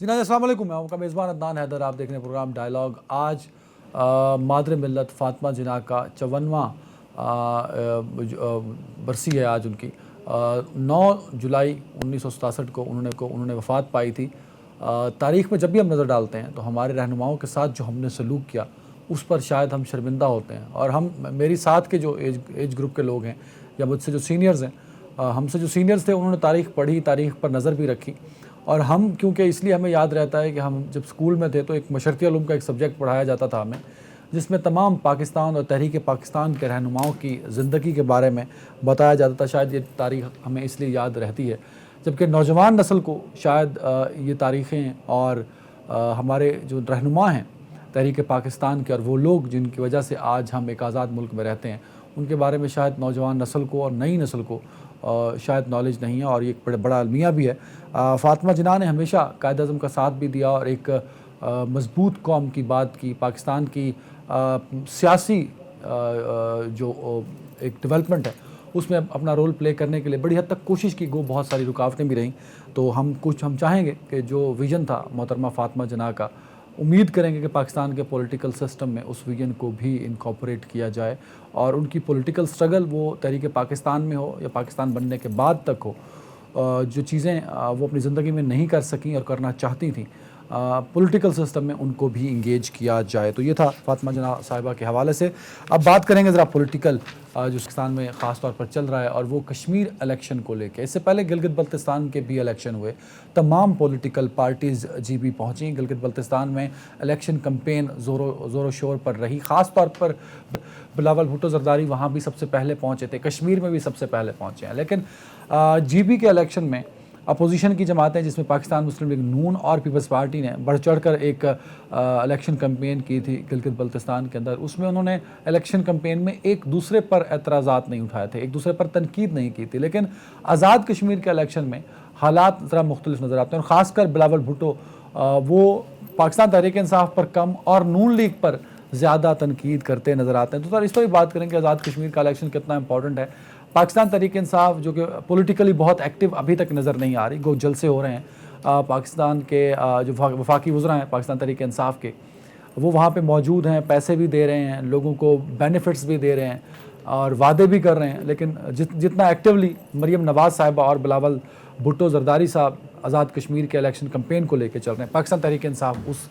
जी नाज़रीन, अस्सलाम वालेकुम। मैं आपका मेज़बान अदनान हैदर। आप देख रहे हैं प्रोग्राम डायलॉग। आज मादर मिल्लत फ़ातिमा जिन्ना का 54वां बरसी है आज उनकी। 9 जुलाई 1967 को उन्होंने वफ़ात पाई थी। तारीख़ में जब भी हम नज़र डालते हैं तो हमारे रहनुमाओं के साथ जो हमने सलूक किया उस पर शायद हम शर्मिंदा होते हैं। और हम मेरी साथ के जो एज ग्रुप के लोग हैं या मुझसे जो सीनियर्स हैं, हमसे जो सीनियर्स थे, उन्होंने तारीख़ पढ़ी, तारीख़ पर नज़र भी रखी। और हम, क्योंकि इसलिए हमें याद रहता है कि हम जब स्कूल में थे तो एक मशरक़ी उलूम का एक सब्जेक्ट पढ़ाया जाता था हमें, जिसमें तमाम पाकिस्तान और तहरीक पाकिस्तान के रहनुमाओं की ज़िंदगी के बारे में बताया जाता था। शायद ये तारीख़ हमें इसलिए याद रहती है, जबकि नौजवान नस्ल को शायद ये तारीख़ें और हमारे जो रहनुमा हैं तहरीक पाकिस्तान के और वो लोग जिनकी वजह से आज हम एक आज़ाद मुल्क में रहते हैं, उनके बारे में शायद नौजवान नस्ल को और नई नस्ल को शायद नॉलेज नहीं है। और ये एक बड़ा अलमिया भी है। फ़ातिमा जिन्ना ने हमेशा कायद-ए-आज़म का साथ भी दिया और एक मज़बूत कौम की बात की। पाकिस्तान की सियासी जो एक डेवलपमेंट है उसमें अपना रोल प्ले करने के लिए बड़ी हद तक कोशिश की। बहुत सारी रुकावटें भी रहीं। तो हम चाहेंगे कि जो विज़न था मोहतरमा फ़ातिमा जिन्ना का, उम्मीद करेंगे कि पाकिस्तान के पॉलिटिकल सिस्टम में उस विजन को भी इनकॉर्पोरेट किया जाए और उनकी पॉलिटिकल स्ट्रगल वो तहरीक पाकिस्तान में हो या पाकिस्तान बनने के बाद तक हो, जो चीज़ें वो अपनी ज़िंदगी में नहीं कर सकीं और करना चाहती थीं, पॉलिटिकल सिस्टम में उनको भी इंगेज किया जाए। तो ये था फ़ातिमा जिन्ना साहिबा के हवाले से। अब बात करेंगे ज़रा पॉलिटिकल जो पाकिस्तान में ख़ास तौर पर चल रहा है, और वो कश्मीर इलेक्शन को लेके। इससे पहले गिलगित बल्तिस्तान के भी इलेक्शन हुए। तमाम पॉलिटिकल पार्टीज़ जीबी पहुँची। गिलगित बल्तिस्तान में इलेक्शन कैंपेन ज़ोरों शोर पर रही। ख़ास तौर पर बिलावल भुट्टो ज़रदारी वहाँ भी सबसे पहले पहुँचे थे, कश्मीर में भी सबसे पहले पहुँचे हैं। लेकिन जीबी के इलेक्शन में अपोजिशन की जमातें, जिसमें पाकिस्तान मुस्लिम लीग नून और पीपल्स पार्टी ने बढ़ चढ़ कर एक इलेक्शन कैंपेन की थी गिलगित बल्तिस्तान के अंदर। उसमें उन्होंने इलेक्शन कैंपेन में एक दूसरे पर एतराज़ात नहीं उठाए थे, एक दूसरे पर तनकीद नहीं की थी। लेकिन आज़ाद कश्मीर के इलेक्शन में हालात ज़रा मुख्तलिफ नज़र आते हैं। और ख़ासकर बिलावल भुट्टो वो पाकिस्तान तहरीक इंसाफ पर कम और नून लीग पर ज़्यादा तनकीद करते नज़र आते हैं। तो सर, इस पर भी बात करेंगे आज़ाद कश्मीर का इलेक्शन कितना इंपॉर्टेंट है। पाकिस्तान तहरीक इंसाफ जो कि पॉलिटिकली बहुत एक्टिव अभी तक नज़र नहीं आ रही, गो जलसे हो रहे हैं। पाकिस्तान के जो वफाकी वज़रा हैं पाकिस्तान तहरीक इंसाफ के, वो वहाँ पे मौजूद हैं, पैसे भी दे रहे हैं, लोगों को बेनिफिट्स भी दे रहे हैं और वादे भी कर रहे हैं। लेकिन जितना एक्टिवली मरीम नवाज़ साहिबा और बिलावल भुट्टो ज़रदारी साहब आज़ाद कश्मीर के इलेक्शन कैंपेन को लेकर चल रहे हैं, पाकिस्तान तहरीक इंसाफ उस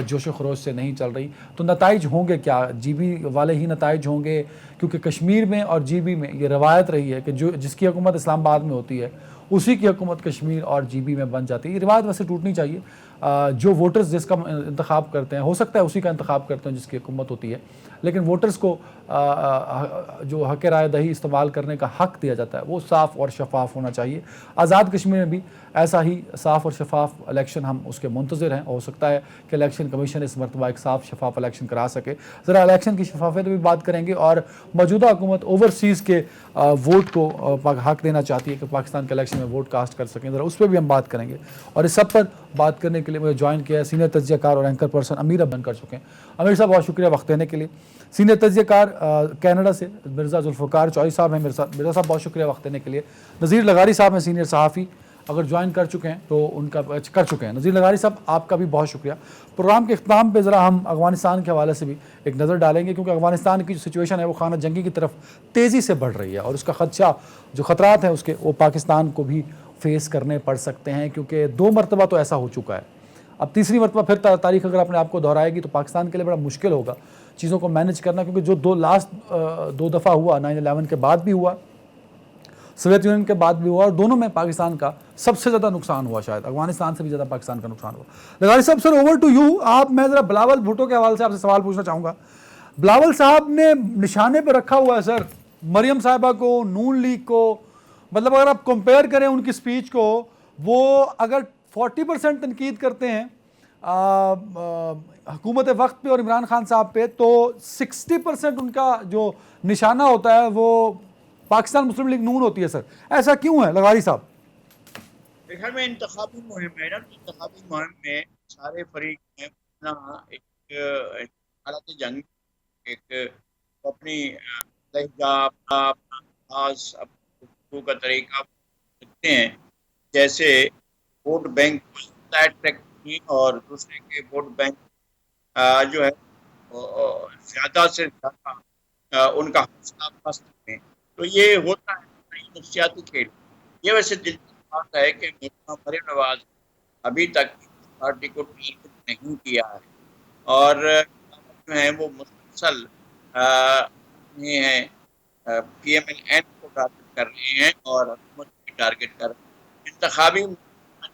जोश खरोश से नहीं चल रही। तो नताइज होंगे क्या? जीबी वाले ही नताइज होंगे, क्योंकि कश्मीर में और जीबी में ये रवायत रही है कि जो जिसकी हुकूमत इस्लामाबाद में होती है उसी की हुकूमत कश्मीर और जीबी में बन जाती है। ये रिवायत वैसे टूटनी चाहिए। जो वोटर्स जिसका इंतखाब करते हैं, हो सकता है उसी का इंतखाब करते हैं जिसकी हुकूमत होती है, लेकिन वोटर्स को जो हक राय दही इस्तेमाल करने का हक़ दिया जाता है वो साफ़ और शफाफ होना चाहिए। आज़ाद कश्मीर में भी ऐसा ही साफ़ और शफाफ इलेक्शन हम उसके मुंतज़िर हैं। हो सकता है कि इलेक्शन कमीशन इस मरतबा एक साफ़ शफाफ इलेक्शन करा सके। ज़रा इलेक्शन की शफाफियत पर भी बात करेंगे। और मौजूदा हुकूमत ओवरसीज़ के वोट को हक़ देना चाहती है कि पाकिस्तान के इलेक्शन में वोट कास्ट कर सकें, ज़रा उस पर भी हम बात करेंगे। और इस सब पर बात करने के लिए मुझे ज्वाइन किया है सीनियर तज्ज़ियाकार और एंकर पर्सन अमीर अब कर चुके हैं। अमीर साहब, बहुत शुक्रिया वक्त देने के लिए। सीनियर तज्ज़ियाकार कनाडा से मिर्ज़ा जुल्फ़िकार चौधरी साहब हैं। मिर्ज़ा साहब, बहुत शुक्रिया वक्त देने के लिए। नज़ीर लगारी साहब हैं सीनियर सहाफ़ी, अगर ज्वाइन कर चुके हैं तो उनका कर चुके हैं। नज़ीर लगारी साहब, आपका भी बहुत शुक्रिया। प्रोग्राम के अख्ताम पे ज़रा हम अफ़गानिस्तान के हवाले से भी एक नज़र डालेंगे, क्योंकि अफ़गानिस्तान की जो सिचुएशन है वो खाना जंगी की तरफ तेज़ी से बढ़ रही है और उसका ख़दशा, जो ख़तरात हैं उसके, वो पाकिस्तान को भी फेस करने पड़ सकते हैं। क्योंकि 2 मरतबा तो ऐसा हो चुका है, अब तीसरी मरतबा फिर तारीख अगर अपने आपको दोहराएगी तो पाकिस्तान के लिए बड़ा मुश्किल होगा चीज़ों को मैनेज करना। क्योंकि जो 2 दफ़ा हुआ, 9/11 के बाद भी हुआ, सोवियत यूनियन के बाद भी हुआ, और दोनों में पाकिस्तान का सबसे ज़्यादा नुकसान हुआ, शायद अफगानिस्तान से भी ज़्यादा पाकिस्तान का नुकसान हुआ। लगारी साहब, सर ओवर टू यू। मैं ज़रा बिलावल भुट्टो के हवाले से आपसे सवाल पूछना चाहूँगा। बिलावल साहब ने निशाने पर रखा हुआ है सर मरियम साहिबा को, नून लीग को। मतलब अगर आप कंपेयर करें उनकी स्पीच को, वो अगर 40% तनकीद करते हैं हुकूमत वक्त पे और इमरान खान साहब पे, तो 60% उनका जो निशाना होता है वो पाकिस्तान मुस्लिम लीग नून होती है। सर ऐसा क्यों है लगारी साहब? देखा में इंतखाबी मुहिम है ना, इंतखाबी मुहिम में सारे फरीक में अपना एक हालत जंग, एक अपनी लहजा, अपना अंदाज, अपने का तरीका रखते हैं, जैसे वोट बैंक को अट्रैक्ट थी और दूसरे के वोट बैंक जो है ज्यादा से ज्यादा उनका हौसला पस्त में। तो ये होता है नई नफसियाती खेल। ये वैसे दिलचस्प बात है कि मरियम नवाज अभी तक पार्टी को टारगेट नहीं किया है और जो है वो मुसलसल ये है पीएमएल-एन को टारगेट कर रहे हैं और हुकूमत को टारगेट कर रहे हैं। इंतखाबी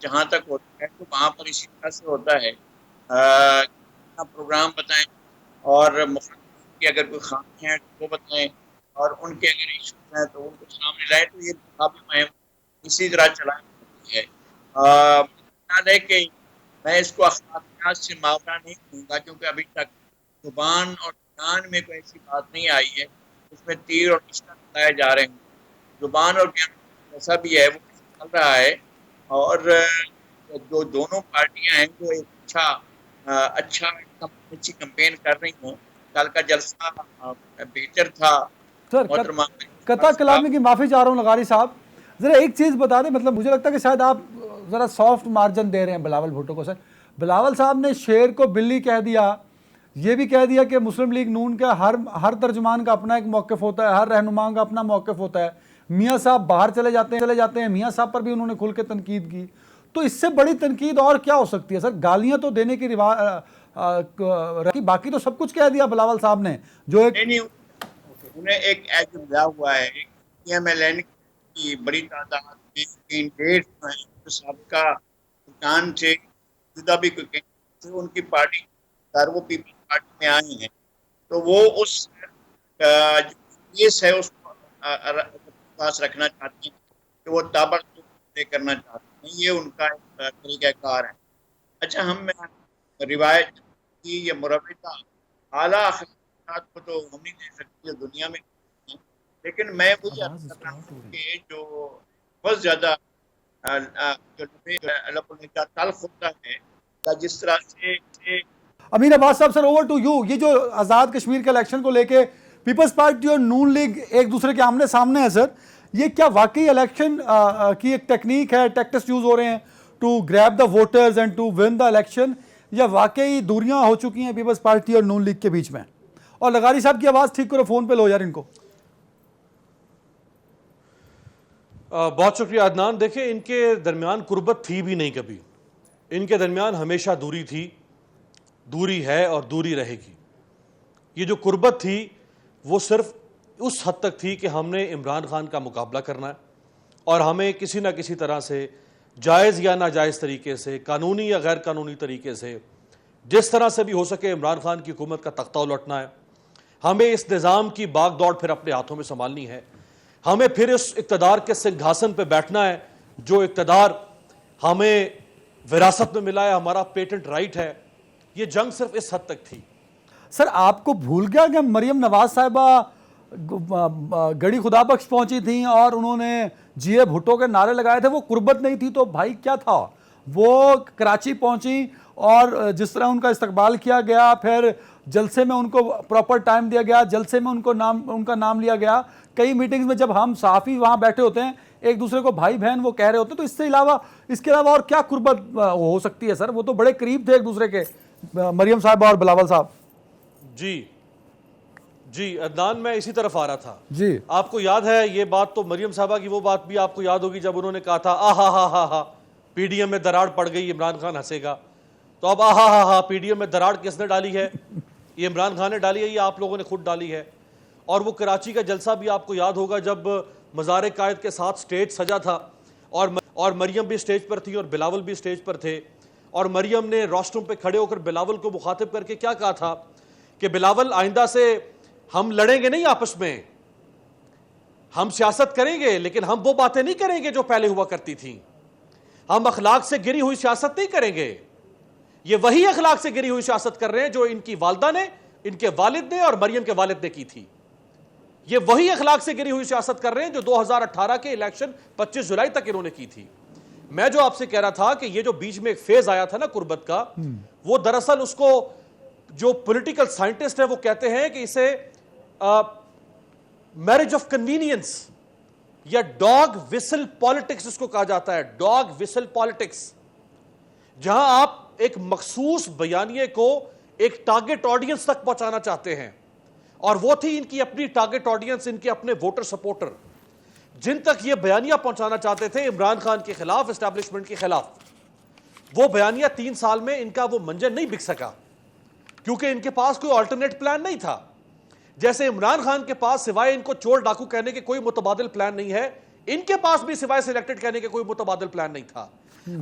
जहाँ तक होता है तो वहाँ पर इसी तरह से होता है अपना प्रोग्राम बताएं और मुखालिफिन की अगर कोई खामी है तो वो बताएं और उनके अगर इश्यूज हैं तो उनको सामने लाएं। तो ये इंतखाबी मुहिम इसी तरह चलाई जाती है। ख्याल है कि मैं इसको अखलाकियात से मावरा नहीं दूंगा क्योंकि अभी तक जुबान और बयान में कोई ऐसी बात नहीं आई है उसमें तीर और निशाना लगाए जा रहे हैं। जुबान और बयान जैसा भी है वो चल रहा है और जो दोनों पार्टियां हैं वो एक अच्छा अच्छी कैंपेन कर रही हैं। कल का जलसा बेहतर था। सर मोहतरमा कता कलामी की माफ़ी चाह रहा हूँ लगारी साहब, ज़रा एक चीज़ बता दें, मतलब मुझे लगता है कि शायद आप ज़रा सॉफ्ट मार्जिन दे रहे हैं बिलावल भुट्टो को। सर बिलावल साहब ने शेर को बिल्ली कह दिया, ये भी कह दिया कि मुस्लिम लीग नून का हर तर्जुमान का अपना एक मौक़िफ़ होता है, हर रहनुमा का अपना मौक़िफ़ होता है। मियाँ साहब बाहर चले जाते हैं, मियाँ साहब पर भी उन्होंने खुल के तनकीद की। तो इससे बड़ी तनकीद और क्या हो सकती है सर? गालियाँ तो देने की रखी, बाकी तो सब कुछ कह दिया बिलावल साहब ने जो एक नहीं उन्हें एक एज मिला हुआ है। पीएमएल-एन की बड़ी तादाद में कैंडिडेट जो हैं जो सबका भूटान से जुदा भी कोई कैंडिडेट थे उनकी पार्टी वो पीपल्स पार्टी में आए हैं। तो वो उस जो केस है उसको पास रखना चाहते हैं कि वो ताबड़तोड़ करना चाहते हैं। ये उनका एक तरीक़ाकार है। अच्छा हम रिवायत की या मुरवजा आला अखलाक़ियात को तो हम नहीं दे सकते जो दुनिया में हैं। लेकिन मैं वही अर्ज़ कर रहा हूँ कि जो बहुत ज़्यादा जो लबों तल्ख़ होता है या जिस तरह से अमीर अब्बास साहब, सर ओवर टू यू। ये जो आज़ाद कश्मीर के इलेक्शन को लेके पीपल्स पार्टी और नून लीग एक दूसरे के आमने सामने है सर, ये क्या वाकई इलेक्शन की एक टेक्निक है, टैक्टिक्स यूज हो रहे हैं to grab the voters and to win the election, या वाकई दूरियां हो चुकी हैं पीपल्स पार्टी और नून लीग के बीच में? और लगारी साहब की आवाज़ ठीक करो, फ़ोन पे लो यार इनको। बहुत शुक्रिया अदनान। देखिए, इनके दरमियान कुर्बत थी भी नहीं कभी, इनके दरमियान हमेशा दूरी थी, दूरी है और दूरी रहेगी। ये जो कुर्बत थी वो सिर्फ उस हद तक थी कि हमने इमरान खान का मुकाबला करना है और हमें किसी ना किसी तरह से जायज़ या नाजायज़ तरीके से, कानूनी या गैर कानूनी तरीके से, जिस तरह से भी हो सके इमरान खान की हुकूमत का तख्ता उलटना है। हमें इस निज़ाम की बाग दौड़ फिर अपने हाथों में संभालनी है। हमें फिर इस इक़्तिदार के सिंहासन पर बैठना है जो इक़्तिदार हमें विरासत में मिला है, हमारा पेटेंट राइट है। ये जंग सिर्फ इस हद तक थी। सर आपको भूल गया कि मरियम नवाज साहिबा गड़ी खुदा बख्श पहुंची थी और उन्होंने जीए भुट्टो के नारे लगाए थे? वो कुर्बत नहीं थी तो भाई क्या था? वो कराची पहुंची और जिस तरह उनका इस्तकबाल किया गया, फिर जलसे में उनको प्रॉपर टाइम दिया गया, जलसे में उनका नाम लिया गया। कई मीटिंग्स में जब हम सहाफ़ी वहाँ बैठे होते हैं, एक दूसरे को भाई बहन वो कह रहे होते हैं, तो इसके अलावा और क्या कुर्बत हो सकती है सर? वो तो बड़े करीब थे एक दूसरे के, मरियम साहब और बिलावल साहब। जी अदनान, मैं इसी तरफ आ रहा था जी। आपको याद है ये बात, तो मरियम साहबा की वो बात भी आपको याद होगी जब उन्होंने कहा था हा पीडीएम में दरार पड़ गई, इमरान खान हंसेगा। तो अब हा पीडीएम में दरार किसने डाली है? ये इमरान खान ने डाली है, ये आप लोगों ने खुद डाली है। और वो कराची का जलसा भी आपको याद होगा जब मज़ार कायद के साथ स्टेज सजा था और मरियम भी स्टेज पर थी और बिलावल भी स्टेज पर थे। और मरियम ने रोस्टरूम पे खड़े होकर बिलावल को मुखातिब करके क्या कहा था कि बिलावल, आइंदा से हम लड़ेंगे नहीं आपस में, हम सियासत करेंगे लेकिन हम वो बातें नहीं करेंगे जो पहले हुआ करती थी। हम अखलाक से गिरी हुई सियासत नहीं करेंगे। ये वही अखलाक से गिरी हुई सियासत कर रहे हैं जो इनकी वालदा ने, इनके वालिद ने और मरियम के वालिद ने की थी। ये वही अखलाक से गिरी हुई सियासत कर रहे हैं जो 2018 के इलेक्शन 25 जुलाई तक इन्होंने की थी। मैं जो आपसे कह रहा था कि ये जो बीच में एक फेज आया था ना कुर्बत का, वो दरअसल उसको जो पॉलिटिकल साइंटिस्ट है वो कहते हैं कि इसे मैरिज ऑफ कन्वीनियंस या डॉग विसल पॉलिटिक्स इसको कहा जाता है। डॉग विसल पॉलिटिक्स, जहां आप एक मखसूस बयानिए को एक टारगेट ऑडियंस तक पहुंचाना चाहते हैं, और वो थी इनकी अपनी टारगेट ऑडियंस, इनके अपने वोटर सपोर्टर, जिन तक ये बयानिया पहुंचाना चाहते थे इमरान खान के खिलाफ, एस्टैब्लिशमेंट के खिलाफ। वो बयानिया 3 साल में इनका वो मंजर नहीं बिक सका, क्योंकि इनके पास कोई अल्टरनेट प्लान नहीं था। जैसे इमरान खान के पास सिवाय इनको चोर डाकू कहने के कोई मुतबादिल प्लान नहीं है, इनके पास भी सिवाय सिलेक्टेड कहने के कोई मुतबादिल प्लान नहीं था।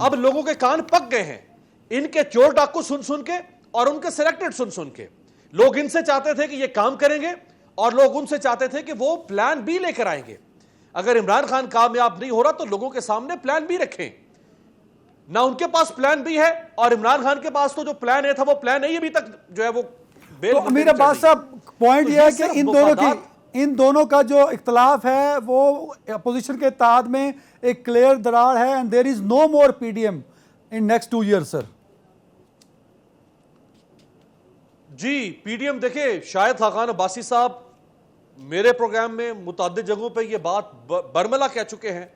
अब लोगों के कान पक गए हैं इनके चोर डाकू सुन सुन के और उनके सिलेक्टेड सुन सुन के। लोग इनसे चाहते थे कि ये काम करेंगे, और लोग उनसे चाहते थे कि वो प्लान बी लेकर आएंगे। अगर इमरान खान कामयाब नहीं हो रहा तो लोगों के सामने प्लान बी रखें। ना उनके पास प्लान बी है, और इमरान खान के पास तो जो प्लान ए था वो प्लान ए अभी तक जो है वो बेल। तो अमीर अब्बास साहब, पॉइंट तो यह है ये कि सिर्फ इन दोनों का जो इख्तलाफ है वो अपोजिशन के इत्तेहाद में एक क्लियर दरार है, and there is no more PDM in next 2 years sir. जी, पीडीएम देखिए, शाहिद खाकान अब्बासी साहब मेरे प्रोग्राम में मुतअद्दिद जगहों पे ये बात बरमला कह चुके हैं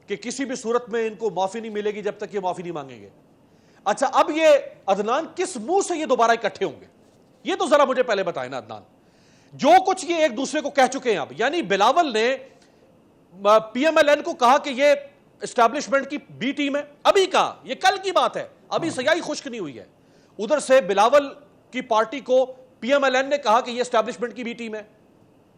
कि किसी भी सूरत में इनको माफी नहीं मिलेगी जब तक ये माफी नहीं मांगेंगे। अच्छा, अब ये अदनान किस मुंह से ये दोबारा इकट्ठे होंगे, ये तो जरा मुझे पहले बताएं ना अदनान। जो कुछ ये एक दूसरे को कह चुके हैं अब, यानी बिलावल ने पीएमएलएन को कहा कि ये एस्टैब्लिशमेंट की बी टीम है, अभी कहा, ये कल की बात है, अभी सयाही खुश्क नहीं हुई है। उधर से बिलावल की पार्टी को पीएमएलएन ने कहा कि ये एस्टैब्लिशमेंट की बी टीम है,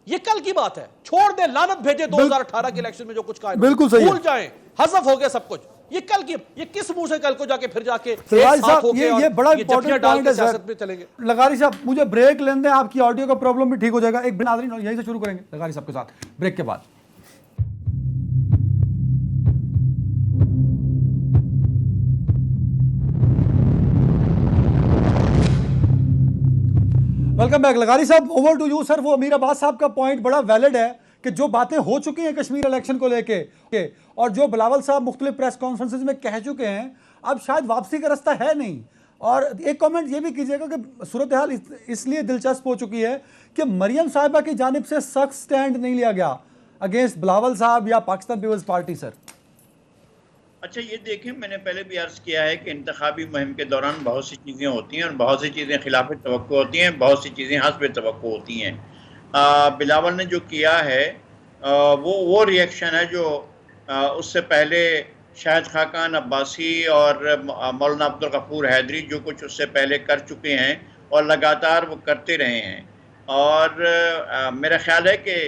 ये कल की बात है। छोड़ दे, लानत भेजे 2018 के इलेक्शन में जो कुछ कहा, बिल्कुल सही, भूल जाएं, हज़फ हो गया सब कुछ। ये कल की, ये किस मुंह से कल को जाके फिर जाके ये बड़ा इंपॉर्टेंट पॉइंट है सियासत में चलेंगे। लगारी साहब, मुझे ब्रेक लेने दें, आपकी ऑडियो का प्रॉब्लम भी ठीक हो जाएगा। एक नाज़रीन यहीं से शुरू करेंगे लगारी साहब के साथ ब्रेक के बाद। Welcome back. लगारी साहब, ओवर टू यू सर। वो अमीर अब्बास साहब का पॉइंट बड़ा वैलिड है कि जो बातें हो चुकी हैं कश्मीर इलेक्शन को लेके और जो बिलावल साहब मुख्तलिफ प्रेस कॉन्फ्रेंसेज में कह चुके हैं, अब शायद वापसी का रास्ता है नहीं। और एक कमेंट ये भी कीजिएगा कि सूरत हाल इसलिए दिलचस्प हो चुकी है कि मरियम साहिबा की जानिब से सख्त स्टैंड नहीं लिया गया अगेंस्ट बिलावल साहब या पाकिस्तान पीपल्स पार्टी। सर अच्छा, ये देखें, मैंने पहले भी अर्ज़ किया है कि इंतखाबी मुहिम के दौरान बहुत सी चीज़ें होती हैं और बहुत सी चीज़ें खिलाफ तवक्को होती हैं, बहुत सी चीज़ें हस्ब तवक्को होती हैं। बिलावल ने जो किया है वो रिएक्शन है जो उससे पहले शाहिद खाकान अब्बासी और मौलाना अब्दुल गफूर हैदरी जो कुछ उससे पहले कर चुके हैं और लगातार वो करते रहे हैं। और मेरा ख्याल है कि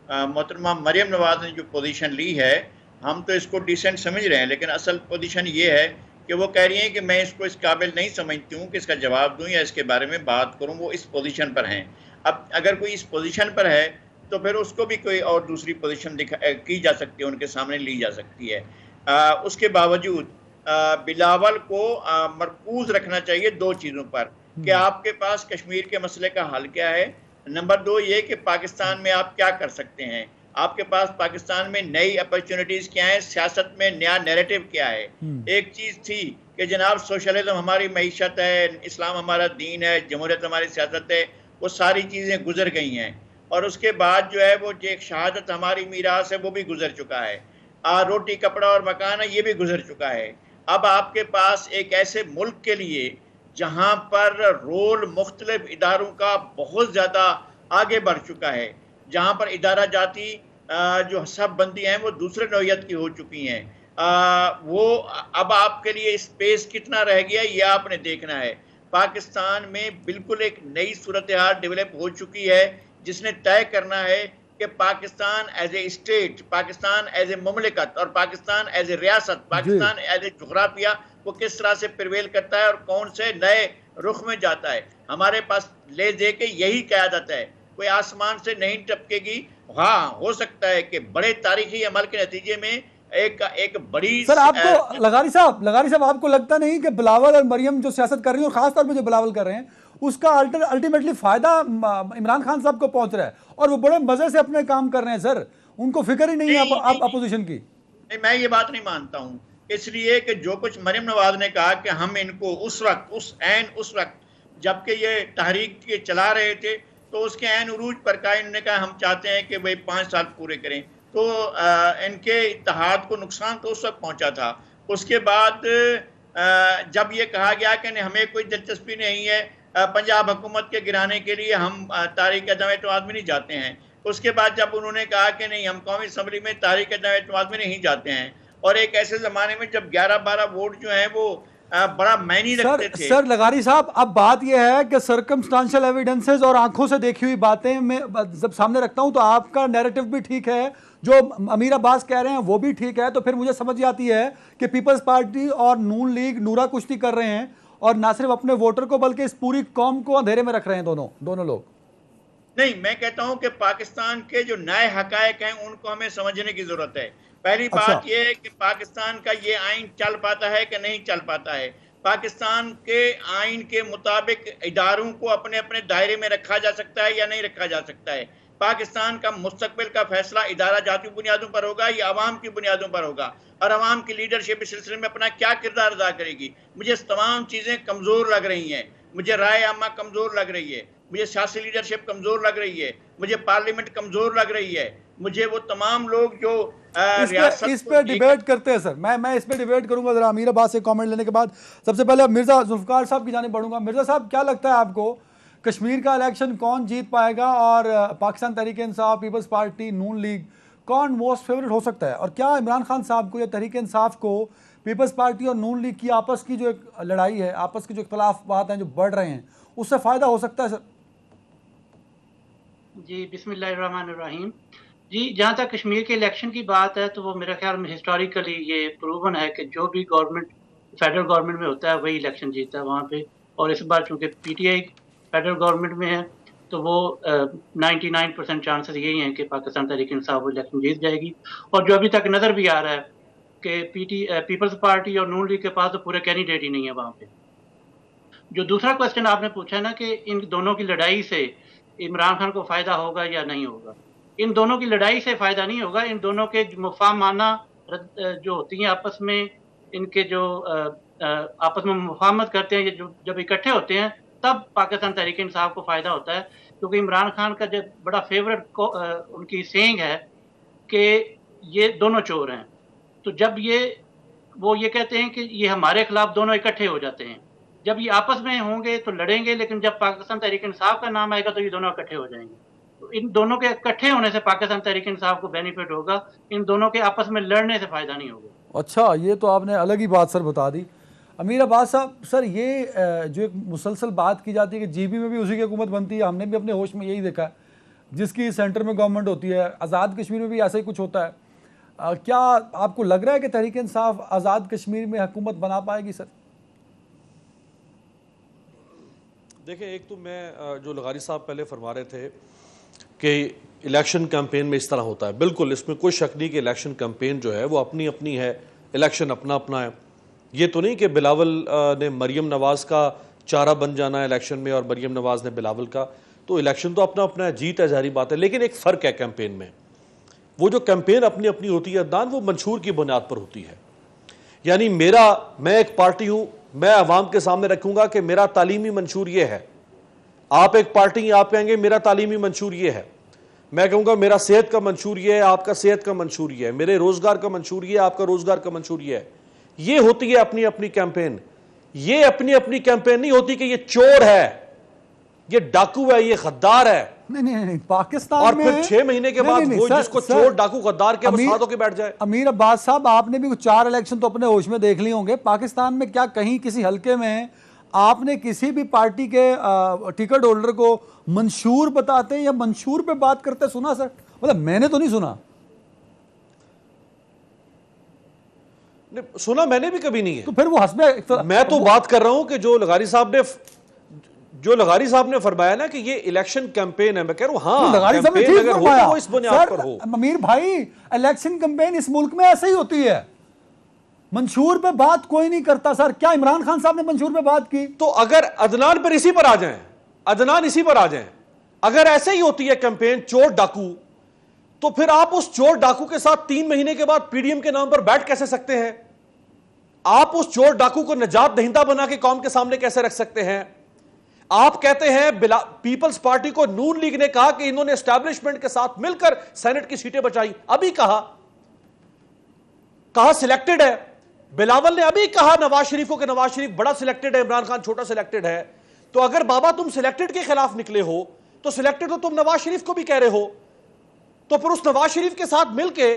मोहतरमा मरियम नवाज़ ने जो पोजीशन ली है, हम तो इसको डिसेंट समझ रहे हैं, लेकिन असल पोजीशन ये है कि वो कह रही हैं कि मैं इसको इस काबिल नहीं समझती हूँ कि इसका जवाब दूँ या इसके बारे में बात करूँ। वो इस पोजीशन पर हैं। अब अगर कोई इस पोजीशन पर है तो फिर उसको भी कोई और दूसरी पोजीशन की जा सकती है, उनके सामने ली जा सकती है। उसके बावजूद बिलावल को मरकूज रखना चाहिए 2 चीज़ों पर कि आपके पास कश्मीर के मसले का हल क्या है, नंबर 2 ये कि पाकिस्तान में आप क्या कर सकते हैं, आपके पास पाकिस्तान में नई अपॉर्चुनिटीज़ क्या हैं, सियासत में नया नैरेटिव क्या है। एक चीज़ थी कि जनाब सोशलिज्म हमारी मईशत है, इस्लाम हमारा दीन है, जमहूरियत हमारी सियासत है, वो सारी चीज़ें गुजर गई हैं। और उसके बाद जो है वो जो एक शहादत हमारी मीरास है वो भी गुजर चुका है। रोटी कपड़ा और मकान है, ये भी गुजर चुका है। अब आपके पास एक ऐसे मुल्क के लिए जहाँ पर रोल मुख्तलिफ इदारों का बहुत ज़्यादा आगे बढ़ चुका है, जहाँ पर इदारा जाती जो सब बंदी हैं वो दूसरे नौयत की हो चुकी हैं, वो अब आपके लिए स्पेस कितना रह गया ये आपने देखना है। पाकिस्तान में बिल्कुल एक नई सूरत हाल डेवलप हो चुकी है जिसने तय करना है कि Pakistan as a state, Pakistan as a मुमलिकत और पाकिस्तान एज ए रियासत, पाकिस्तान एज ए जोग्राफिया वो किस तरह से प्रिवेल करता है और कौन से नए रुख में जाता है। हमारे पास ले दे के यही क़यादत है, कोई आसमान से नहीं टपकेगी। हाँ, हो सकता है कि बड़े तारीखी अमल के नतीजे में एक बड़ी। सर आपको लगारी साहब आपको लगता नहीं कि बिलावल और मरियम जो सियासत कर रही है और खासतौर पर जो बिलावल कर रहे हैं उसका अल्टीमेटली फायदा इमरान खान साहब को पहुंच रहा है और वो बड़े मजे से अपने काम कर रहे हैं? सर उनको फिक्र ही नहीं है अपोजिशन की। नहीं, मैं ये बात नहीं मानता हूँ, इसलिए कि जो कुछ मरियम नवाज ने कहा कि हम इनको उस वक्त जबकि ये तहरीक के चला रहे थे तो उसके ऐन उरूज पर का इन्होंने कहा हम चाहते हैं कि भाई 5 साल पूरे करें, तो इनके इत्तेहाद को नुकसान तो उस वक्त पहुंचा था। उसके बाद जब ये कहा गया कि हमें कोई दिलचस्पी नहीं है पंजाब हुकूमत के गिराने के लिए, हम तारीक अदम एतमाद में नहीं जाते हैं। उसके बाद जब उन्होंने कहा कि नहीं, हम कौमी असम्बली में तारीक अदम एतमाद में नहीं जाते हैं, और एक ऐसे ज़माने में जब 11-12 वोट जो हैं वो बड़ा मायने रखते थे। सर लगारी साहब, अब बात यह है कि सर्कमस्टांशियल एविडेंसेस और आंखों से देखी हुई बातें मैं जब सामने रखता हूं तो आपका नैरेटिव भी ठीक है, जो अमीर अब्बास कह रहे हैं वो भी ठीक है, तो फिर मुझे समझ आती है कि पीपल्स पार्टी और नून लीग नूरा कुश्ती कर रहे हैं और ना सिर्फ अपने वोटर को बल्कि इस पूरी कौम को अंधेरे में रख रहे हैं दोनों लोग। नहीं, मैं कहता हूं कि पाकिस्तान के जो नए हकायक हैं उनको हमें समझने की जरूरत है। पहली बात यह है कि पाकिस्तान का ये आइन चल पाता है कि नहीं चल पाता है। पाकिस्तान के आइन के मुताबिक इदारों को अपने अपने दायरे में रखा जा सकता है या नहीं रखा जा सकता है। पाकिस्तान का मुस्तकबिल का फैसला इदारा जाती बुनियादों पर होगा या अवाम की बुनियादों पर होगा, और अवाम की लीडरशिप इस सिलसिले में अपना क्या किरदार अदा करेगी। मुझे तमाम चीज़ें कमज़ोर लग रही हैं। मुझे राय आमा कमज़ोर लग रही है, मुझे सियासी लीडरशिप कमज़ोर लग रही है, मुझे पार्लियामेंट कमज़ोर लग रही है, मुझे वो तमाम लोग जो इस पे डिबेट करते हैं सर। मैं इस पे डिबेट करूंगा जरा अमीर अब्बास से कमेंट लेने के बाद। सबसे पहले मिर्जा जुल्फकार साहब की जाने बढ़ूंगा। मिर्जा साहब, क्या लगता है आपको कश्मीर का इलेक्शन कौन जीत पाएगा और पाकिस्तान तहरीक इंसाफ, पीपल्स पार्टी, नून लीग कौन मोस्ट फेवरेट हो सकता है? और क्या इमरान खान साहब को या तहरीक इंसाफ को पीपल्स पार्टी और नून लीग की आपस की जो एक लड़ाई है, आपस के जो इख्तलाफात हैं जो बढ़ रहे हैं, उससे फायदा हो सकता है सर? जी बिस्मिल्लाहिर्रहमानिर्रहीम। जी, जहाँ तक कश्मीर के इलेक्शन की बात है तो वो मेरे ख्याल में हिस्टोरिकली ये प्रूवन है कि जो भी गवर्नमेंट फेडरल गवर्नमेंट में होता है वही इलेक्शन जीतता है वहाँ पे। और इस बार चूँकि पीटीआई फेडरल गवर्नमेंट में है तो वो 99% चांसेस यही हैं कि पाकिस्तान तहरीक इंसाफ इलेक्शन जीत जाएगी। और जो अभी तक नज़र भी आ रहा है कि पीपल्स पार्टी और नून लीग के पास तो पूरे कैंडिडेट ही नहीं है वहाँ पे। जो दूसरा क्वेश्चन आपने पूछा ना कि इन दोनों की लड़ाई से इमरान खान को फ़ायदा होगा या नहीं होगा, इन दोनों की लड़ाई से फ़ायदा नहीं होगा। इन दोनों के मुफाहमाना जो होती हैं आपस में, इनके जो आपस में मुफाहमत करते हैं, जो जब इकट्ठे होते हैं तब पाकिस्तान तहरीक इंसाफ को फ़ायदा होता है। क्योंकि इमरान खान का जो बड़ा फेवरेट उनकी सेइंग है कि ये दोनों चोर हैं। तो जब वो ये कहते हैं कि ये हमारे खिलाफ दोनों इकट्ठे हो जाते हैं। जब ये आपस में होंगे तो लड़ेंगे, लेकिन जब पाकिस्तान तहरीक इंसाफ का नाम आएगा तो ये दोनों इकट्ठे हो जाएंगे। तो इन दोनों के इकट्ठे होने से पाकिस्तान तहरीक इंसाफ को बेनिफिट होगा, इन दोनों के आपस में लड़ने से फ़ायदा नहीं होगा। अच्छा, ये तो आपने अलग ही बात सर बता दी। अमीर अब्बास साहब, सर ये जो एक मुसलसल बात की जाती है कि जीबी में भी उसी की हुकूमत बनती है, हमने भी अपने होश में यही देखा है, जिसकी सेंटर में गवर्नमेंट होती है। आज़ाद कश्मीर में भी ऐसा ही कुछ होता है। क्या आपको लग रहा है कि तहरीक इंसाफ आज़ाद कश्मीर में हुकूमत बना पाएगी सर? देखिए, एक तो मैं जो लगारी साहब पहले फरमा रहे थे कि इलेक्शन कैंपेन में इस तरह होता है, बिल्कुल इसमें कोई शक नहीं कि इलेक्शन कैंपेन जो है वो अपनी अपनी है, इलेक्शन अपना अपना है। ये तो नहीं कि बिलावल ने मरीम नवाज़ का चारा बन जाना है इलेक्शन में और मरीम नवाज़ ने बिलावल का, तो इलेक्शन तो अपना अपना है, जीत है जारी बात है। लेकिन एक फ़र्क है कैंपेन में, वो जो कैंपेन अपनी अपनी होती है अदनान, वो मंशूर की बुनियाद पर होती है। यानी मैं एक पार्टी हूँ, मैं अवाम के सामने रखूंगा कि मेरा तालीमी मंशूर ये है। आप एक पार्टी, आप कहेंगे मेरा तालीमी मंशूर ये है, मैं कहूँगा मेरा सेहत का मंशूर ये है, आपका सेहत का मंशूर ये है, मेरे रोज़गार का मंशूर ये है, आपका रोज़गार का मंशूर ये है। ये होती है अपनी अपनी कैंपेन। ये अपनी अपनी कैंपेन नहीं होती कि ये चोर है, ये डाकू है, ये गद्दार है। नहीं, पाकिस्तान और में फिर 6 महीने के बाद वो जिसको चोर डाकू गद्दार के साथ होकर बैठ जाए। अमीर अब्बास साहब, आपने भी कुछ 4 इलेक्शन तो अपने होश में देख लिए होंगे। पाकिस्तान में क्या कहीं किसी हलके में आपने किसी भी पार्टी के टिकट होल्डर को मंशूर बताते या मंशूर पे बात करते सुना सर? मतलब मैंने तो नहीं सुना। सुना मैंने भी कभी नहीं है। तो फिर वो हस्बे मैं तो बात कर रहा हूं कि जो लगारी साहब ने फरमाया ना कि ये इलेक्शन कैंपेन है, मैं कह रहा हूं हाँ, लगारी साहब ने कैंपेन ठीक अगर हो फरमाया। तो वो इस बुनियाद पर हो। अमीर भाई, इलेक्शन कैंपेन इस मुल्क में ऐसे ही होती है, मंशूर पे बात कोई नहीं करता सर। क्या इमरान खान साहब ने मंशूर पे बात की? तो अगर अदनान पर इसी पर आ जाएं, अदनान इसी पर आ जाएं, अगर ऐसे ही होती है कैंपेन चोर डाकू, तो फिर आप उस चोर डाकू के साथ 3 महीने के बाद पीडीएम के नाम पर बैठ कैसे सकते हैं? आप उस चोर डाकू को निजात दहिंदा बना के कौम के सामने कैसे रख सकते हैं? आप कहते हैं पीपल्स पार्टी को नून लीग ने कहा कि इन्होंने एस्टैब्लिशमेंट के साथ मिलकर सेनेट की सीटें बचाई, अभी कहा सिलेक्टेड है। बिलावल ने अभी कहा नवाज शरीफ को कि नवाज शरीफ बड़ा सिलेक्टेड है, इमरान खान छोटा सिलेक्टेड है। तो अगर बाबा तुम सिलेक्टेड के खिलाफ निकले हो तो सिलेक्टेड तो तुम नवाज शरीफ को भी कह रहे हो, तो फिर उस नवाज शरीफ के साथ मिलके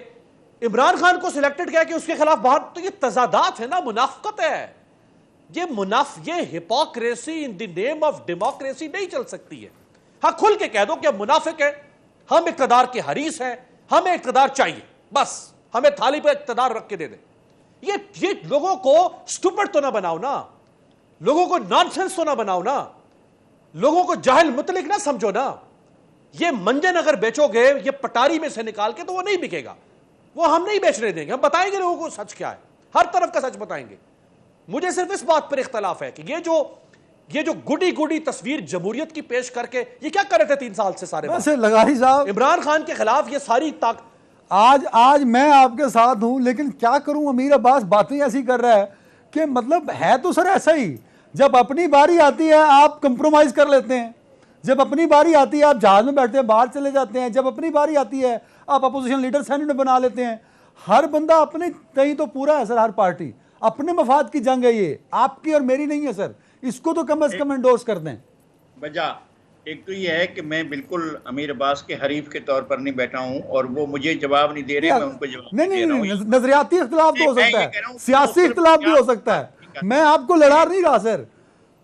इमरान खान को सिलेक्टेड कह के उसके खिलाफ बाहर, तो ये तजादात है ना, मुनाफकत है। ये hypocrisy in the name of democracy नहीं चल सकती है। हाँ, खुल के कह दो कि हम मुनाफिक है, हम इक्तदार के हरीस हैं, हमें इक्तदार चाहिए, बस हमें थाली पे इक्तदार रख के दे दे। ये लोगों को स्टूपिड तो ना बनाओ ना, लोगों को नॉनसेंस तो ना बनाओ ना, लोगों को जाहिल मुतलिक ना समझो ना। ये मंजन अगर बेचोगे ये पटारी में से निकाल के तो वो नहीं बिकेगा, वो हम नहीं बेचने देंगे। हम बताएंगे लोगों को सच क्या है, हर तरफ का सच बताएंगे। मुझे सिर्फ इस बात पर इख्तलाफ है कि ये जो गुडी गुडी तस्वीर जमहूरियत की पेश करके ये क्या कर रहे थे 3 साल से सारे वैसे लगारी साहब, इमरान खान के खिलाफ ये सारी आज मैं आपके साथ हूं, लेकिन क्या करूं, अमीर अब्बास बातें ऐसी कर रहा है कि मतलब है तो सर ऐसा ही। जब अपनी बारी आती है आप कंप्रोमाइज कर लेते हैं, जब अपनी बारी आती है आप जहाज में बैठते हैं बाहर चले जाते हैं, जब अपनी बारी आती है आप अपोजिशन लीडर सेनेट में बना लेते हैं। हर बंदा अपने तय तो पूरा है सर, हर पार्टी अपने मफाद की जंग है, ये आपकी और मेरी नहीं है सर। इसको तो कम से कम एंडोर्स कर दें। वजह एक तो ये है कि मैं बिल्कुल अमीर अब्बास के हरीफ के तौर पर नहीं बैठा हूं और वो मुझे जवाब नहीं दे रहे, मैं उनको जवाब नहीं दे रहा हूं। नजरियाती इख्तिलाफ तो हो मैं सकता ये कह रहा है, हूं, सियासी वो इख्तिलाफ भी हो सिर्फ सकता है, मैं आपको लड़ा नहीं रहा सर।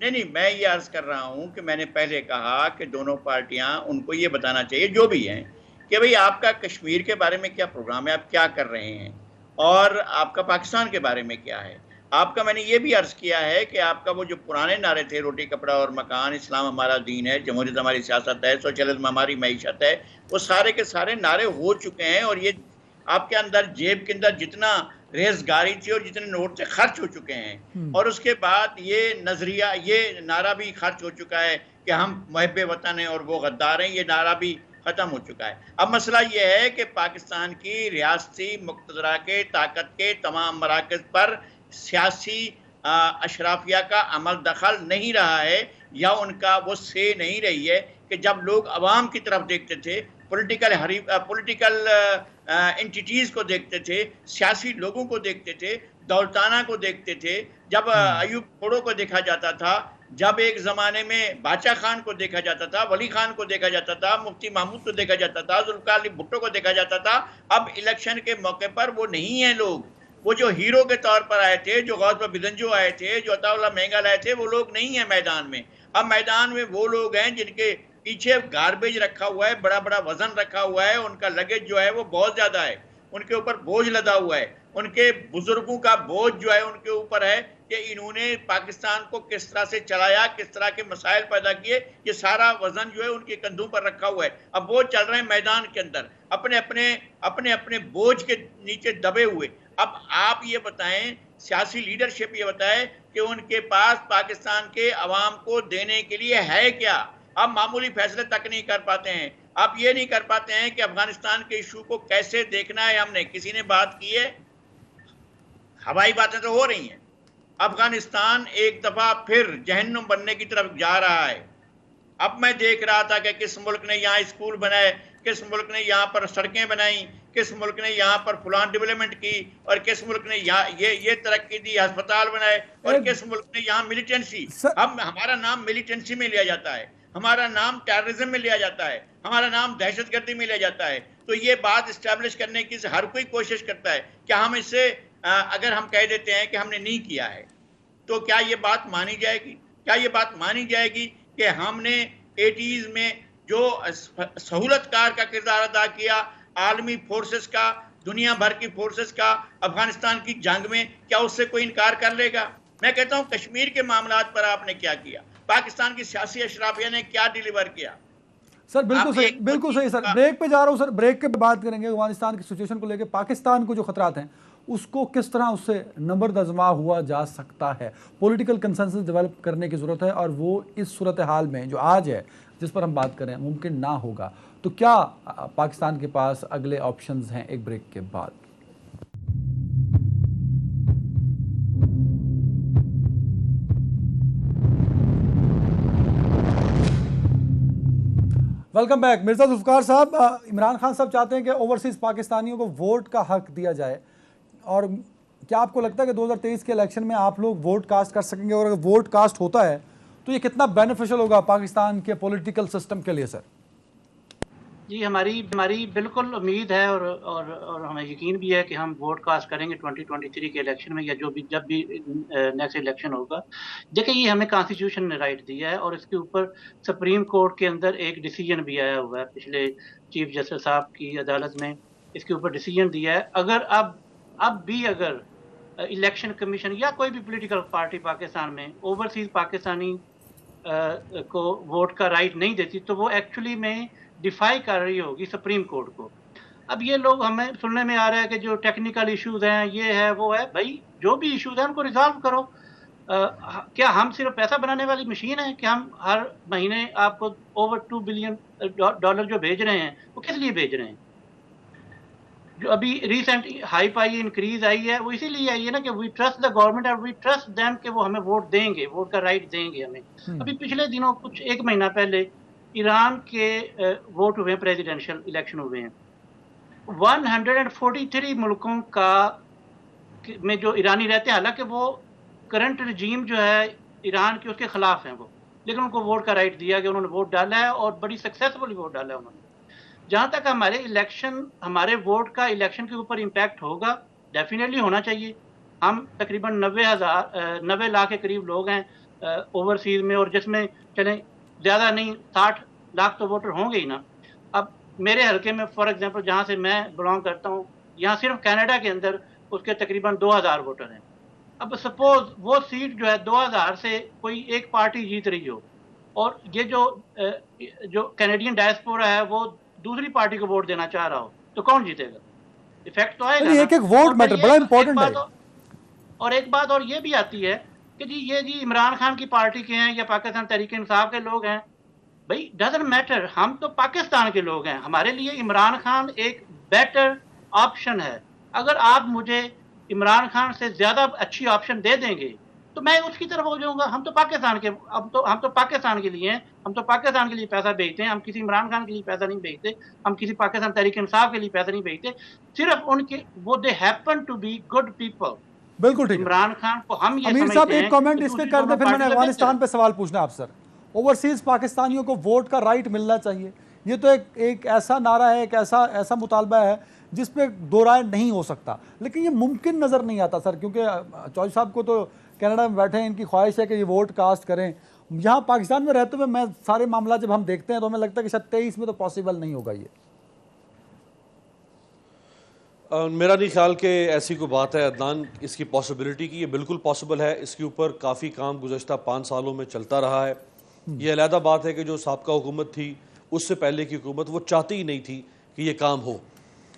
नहीं, मैं ये अर्ज कर रहा हूं कि मैंने पहले कहा कि दोनों पार्टियां उनको ये बताना चाहिए जो भी हैं कि भाई आपका कश्मीर के बारे में क्या प्रोग्राम है, आप क्या कर रहे हैं, और आपका पाकिस्तान के बारे में क्या है। आपका मैंने ये भी अर्ज किया है कि आपका वो जो पुराने नारे थे, रोटी कपड़ा और मकान, इस्लाम हमारा दीन है, जमहूरियत हमारी सियासत है, सोशलिज्म हमारी मईशत है, वो सारे के सारे नारे हो चुके हैं और ये आपके अंदर जेब के अंदर जितना रेजगारी थी और जितने नोट थे खर्च हो चुके हैं। और उसके बाद ये नजरिया, ये नारा भी खर्च हो चुका है कि हम मुहब्बे वतन हैं और वो गद्दार हैं, ये नारा भी खत्म हो चुका है। अब मसला ये है कि पाकिस्तान की रियासती मुक़्तदरा के ताकत के तमाम मराकज़ पर सियासी अशराफिया का अमल दखल नहीं रहा है या उनका वो से नहीं रही है कि जब लोग अवाम की तरफ देखते थे, पॉलिटिकल एंटिटीज़ को देखते थे, सियासी लोगों को देखते थे, दौलताना को देखते थे, जब अयूब खोड़ो को देखा जाता था, जब एक ज़माने में बादशाह खान को देखा जाता था, वली खान को देखा जाता था, मुफ्ती महमूद को देखा जाता था, जुल्फ़िकार अली भुट्टो को देखा जाता था। अब इलेक्शन के मौके पर वो नहीं है लोग। वो जो हीरो के तौर पर आए थे, जो गौस बिदंजो आए थे, जो अताउल्लाह महंगल आए थे, वो लोग नहीं है मैदान में। अब मैदान में वो लोग हैं जिनके पीछे गार्बेज रखा हुआ है, बड़ा बड़ा वजन रखा हुआ है, उनका लगेज जो है वो बहुत ज़्यादा है, उनके ऊपर बोझ लदा हुआ है, उनके बुजुर्गों का बोझ जो है उनके ऊपर है कि इन्होंने पाकिस्तान को किस तरह से चलाया, किस तरह के मसाइल पैदा किए, ये सारा वजन जो है उनके कंधों पर रखा हुआ है। अब वो चल रहे हैं मैदान के अंदर अपने अपने बोझ के नीचे दबे हुए। अब आप ये बताएं, सियासी लीडरशिप ये बताए कि उनके पास पाकिस्तान के अवाम को देने के लिए है क्या। अब मामूली फैसले तक नहीं कर पाते हैं, आप ये नहीं कर पाते हैं कि अफगानिस्तान के इशू को कैसे देखना है। हमने किसी ने बात की है, हवाई बातें तो हो रही हैं। अफगानिस्तान एक दफा फिर जहन्नुम बनने की तरफ जा रहा है। अब मैं देख रहा था कि किस मुल्क ने यहाँ स्कूल बनाए, किस मुल्क ने यहाँ पर सड़कें बनाई, किस मुल्क ने यहाँ पर फलान डेवलपमेंट की, और किस मुल्क ने यहाँ ये तरक्की दी, अस्पताल बनाए, और किस मुल्क ने यहाँ मिलिटेंसी। हम हमारा नाम मिलिटेंसी में लिया जाता है, हमारा नाम टेररिज्म में लिया जाता है, हमारा नाम दहशतगर्दी में लिया जाता है। तो ये बात इस्टेब्लिश करने की हर कोई कोशिश करता है कि हम इससे अगर हम कह देते हैं कि हमने नहीं किया है तो क्या ये बात मानी जाएगी? क्या ये बात मानी जाएगी कि हमने 80s में जो सहूलतकार का किरदार अदा किया, आलमी फोर्सेस का, दुनिया भर की फोर्सेस का अफगानिस्तान की जंग में, क्या उससे कोई इनकार कर लेगा? मैं कहता हूं कश्मीर के मामलात पर आपने क्या किया, पाकिस्तान की सियासी अशराफिया ने क्या डिलीवर किया? सर बिल्कुल सही सर। ब्रेक पे जा रहा हूं सर, ब्रेक के बात करेंगे अफगानिस्तान की सिचुएशन को लेकर। पाकिस्तान को जो खतरात हैं उसको किस तरह उससे नंबर दजमा हुआ जा सकता है, पॉलिटिकल कंसेंसस डेवलप करने की ज़रूरत है, और वो इस सूरत हाल में जो आज है जिस पर हम बात करें मुमकिन ना होगा। तो क्या पाकिस्तान के पास अगले ऑप्शंस हैं एक ब्रेक के बाद? Welcome back. मिर्ज़ा जुल्फ़िकार साहब, इमरान खान साहब चाहते हैं कि ओवरसीज़ पाकिस्तानियों को वोट का हक दिया जाए, और क्या आपको लगता है कि 2023 के इलेक्शन में आप लोग वोट कास्ट कर सकेंगे, और अगर वोट कास्ट होता है तो ये कितना बेनिफिशियल होगा पाकिस्तान के पॉलिटिकल सिस्टम के लिए सर? जी, हमारी बिल्कुल उम्मीद है और हमें यकीन भी है कि हम वोट कास्ट करेंगे 2023 के इलेक्शन में, या जब भी नेक्स्ट इलेक्शन होगा। देखिए, ये हमें कॉन्स्टिट्यूशन ने राइट दिया है और इसके ऊपर सुप्रीम कोर्ट के अंदर एक डिसीजन भी आया हुआ है, पिछले चीफ जस्टिस साहब की अदालत ने इसके ऊपर डिसीजन दिया है। अगर अब भी अगर इलेक्शन कमीशन या कोई भी पॉलिटिकल पार्टी पाकिस्तान में ओवरसीज पाकिस्तानी को वोट का राइट नहीं देती, तो वो एक्चुअली में डिफाई कर रही होगी सुप्रीम कोर्ट को। अब ये लोग, हमें सुनने में आ रहा है कि जो टेक्निकल इश्यूज हैं, ये है वो है, भाई जो भी इश्यूज हैं उनको रिजॉल्व करो। क्या हम सिर्फ पैसा बनाने वाली मशीन है कि हम हर महीने आपको ओवर $2 बिलियन जो भेज रहे हैं वो किस लिए भेज रहे हैं? जो अभी रिसेंट हाइप आई, इंक्रीज आई है, वो इसीलिए आई है ना कि वी ट्रस्ट द गवर्नमेंट और वी ट्रस्ट देम कि वो हमें वोट देंगे, वोट का राइट देंगे हमें। अभी पिछले दिनों कुछ 1 महीना पहले ईरान के वोट हुए, प्रेसिडेंशियल इलेक्शन हुए हैं। 143 मुल्कों का में जो ईरानी रहते हैं, हालांकि वो करंट रजीम जो है ईरान के उसके खिलाफ हैं वो, लेकिन उनको वोट का राइट दिया गया, उन्होंने वोट डाला है और बड़ी सक्सेसफुली वोट डाला है उन्होंने। जहाँ तक हमारे वोट का इलेक्शन के ऊपर इम्पैक्ट होगा, डेफिनेटली होना चाहिए। हम तकरीबन 90 लाख के करीब लोग हैं ओवरसीज में, और जिसमें चलें ज़्यादा नहीं 60 लाख तो वोटर होंगे ही ना। अब मेरे हल्के में फॉर एग्जांपल जहाँ से मैं बिलोंग करता हूँ, यहाँ सिर्फ कनाडा के अंदर उसके तकरीबन 2000 वोटर हैं। अब सपोज वो सीट जो है 2000 से कोई एक पार्टी जीत रही हो, और ये जो कैनेडियन डायस्पोरा है वो दूसरी पार्टी को वोट देना चाह रहा हो, तो कौन जीतेगा? इफेक्ट तो आएगा। एक वोट मैटर बड़ा इंपॉर्टेंट है। और एक बात और ये भी आती है कि जी इमरान खान की पार्टी के हैं या पाकिस्तान तहरीक इंसाफ के लोग हैं, भाई डजंट मैटर, हम तो पाकिस्तान के लोग हैं। हमारे लिए इमरान खान एक बेटर ऑप्शन है। अगर आप मुझे इमरान खान से ज्यादा अच्छी ऑप्शन दे देंगे तो मैं उसकी तरफ हो जाऊंगा। हम तो पाकिस्तान के, हम तो पाकिस्तान के लिए हैं, हम तो पाकिस्तान के लिए पैसा भेजते हैं। हम किसी इमरान खान के लिए पैसा नहीं भेजते, हम किसी पाकिस्तान तहरीक इंसाफ के लिए पैसा नहीं भेजते। सिर्फ उनके वो they happen to be good people. बिल्कुल ठीक। इमरान खान को हम ये अमीर साहब एक कमेंट इस पे कर दे, फिर मैंने अफगानिस्तान पे सवाल पूछना है आप सर। ओवरसीज पाकिस्तानियों को वोट का राइट मिलना चाहिए, ये तो एक ऐसा नारा है, एक ऐसा मुतालबा है जिस पे दो राय नहीं हो सकता, लेकिन ये मुमकिन नज़र नहीं आता सर, क्योंकि चौधरी साहब को तो कनाडा में बैठे हैं, इनकी ख्वाहिश है कि ये वोट कास्ट करें। यहाँ पाकिस्तान में रहते हुए मैं सारे मामला जब हम देखते हैं तो हमें लगता है कि शायद 23 में तो पॉसिबल नहीं होगा ये। मेरा नहीं ख्याल कि ऐसी कोई बात है अदनान, इसकी पॉसिबिलिटी की। ये बिल्कुल पॉसिबल है। इसके ऊपर काफ़ी काम गुज़श्ता 5 सालों में चलता रहा है। ये अलहदा बात है कि जो साबका हुकूमत थी, उससे पहले की हुकूमत, वो चाहती ही नहीं थी कि ये काम हो।